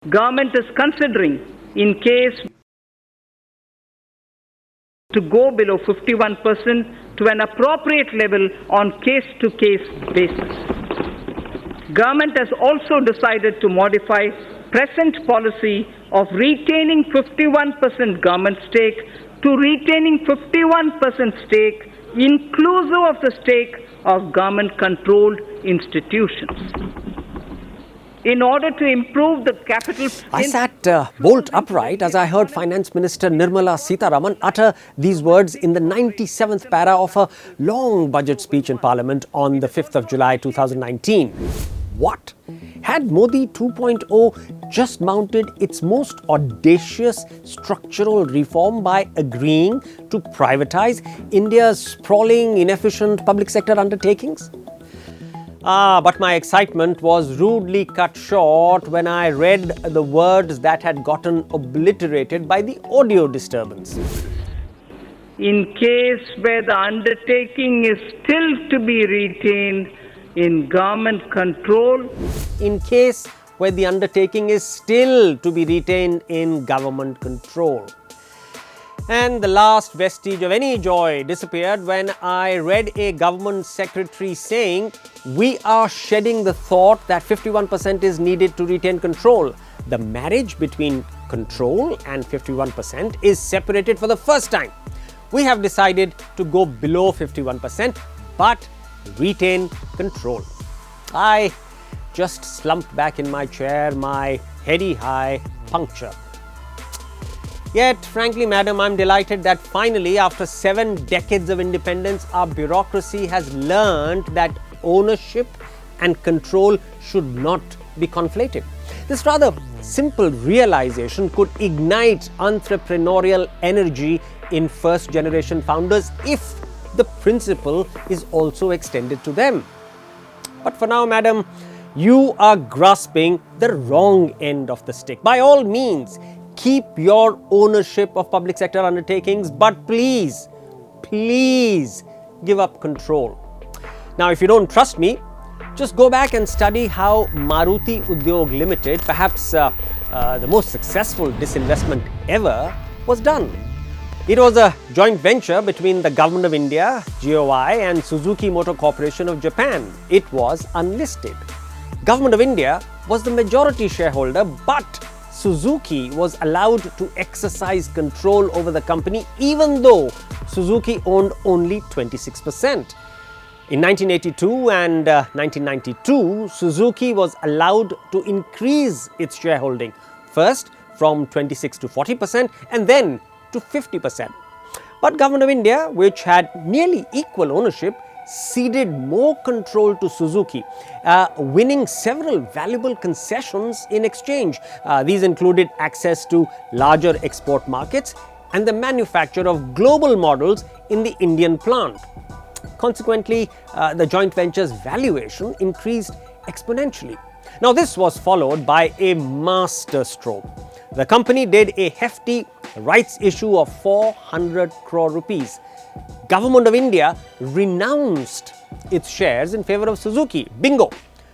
Government is considering, in case to go below 51% to an appropriate level on case-to-case basis. Government has also decided to modify present policy of retaining 51% government stake to retaining 51% stake inclusive of the stake of government-controlled institutions. In order to improve the capital... I sat bolt upright as I heard Finance Minister Nirmala Sitharaman utter these words in the 97th para of a long budget speech in Parliament on the 5th of July 2019. What? Had Modi 2.0 just mounted its most audacious structural reform by agreeing to privatize India's sprawling, inefficient public sector undertakings? But my excitement was rudely cut short when I read the words that had gotten obliterated by the audio disturbance. In case where the undertaking is still to be retained in government control. In case where the undertaking is still to be retained in government control. And the last vestige of any joy disappeared when I read a government secretary saying, "We are shedding the thought that 51% is needed to retain control. The marriage between control and 51% is separated for the first time. We have decided to go below 51%, but retain control." I just slumped back in my chair, my heady high punctured. Yet, frankly, madam, I'm delighted that finally, after 7 decades of independence, our bureaucracy has learned that ownership and control should not be conflated. This rather simple realization could ignite entrepreneurial energy in first-generation founders if the principle is also extended to them. But for now, madam, you are grasping the wrong end of the stick. By all means, keep your ownership of public sector undertakings, but please give up control. Now, if you don't trust me, just go back and study how Maruti Udyog Limited, perhaps the most successful disinvestment ever, was done. It was a joint venture between the Government of India, GOI, and Suzuki Motor Corporation of Japan. It was unlisted. Government of India was the majority shareholder, but Suzuki was allowed to exercise control over the company even though Suzuki owned only 26%. In 1982 and 1992, Suzuki was allowed to increase its shareholding, first from 26 to 40% and then to 50%. But Government of India, which had nearly equal ownership, ceded more control to Suzuki, winning several valuable concessions in exchange. These included access to larger export markets and the manufacture of global models in the Indian plant. Consequently, the joint venture's valuation increased exponentially. Now, this was followed by a master stroke. The company did a hefty rights issue of 400 crore rupees. Government of India renounced its shares in favor of Suzuki. Bingo!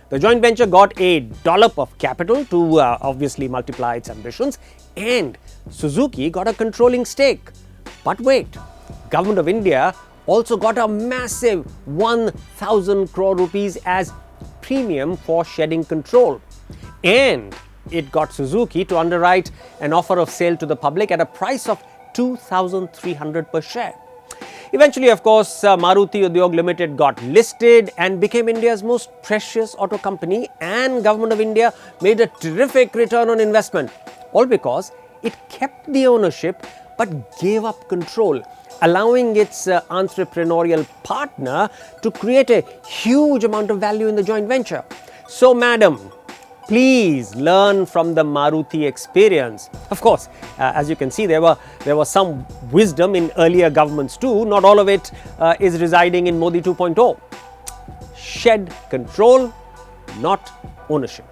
The joint venture got a dollop of capital to obviously multiply its ambitions, and Suzuki got a controlling stake. But wait, Government of India also got a massive 1,000 crore rupees as premium for shedding control. And it got Suzuki to underwrite an offer of sale to the public at a price of 2,300 per share. Eventually, of course, Maruti Udyog Limited got listed and became India's most precious auto company, and Government of India made a terrific return on investment, all because it kept the ownership but gave up control, allowing its entrepreneurial partner to create a huge amount of value in the joint venture. So, madam, please learn from the Maruti experience. Of course, as you can see, there was some wisdom in earlier governments too. Not all of it is residing in Modi 2.0. Shed control, not ownership.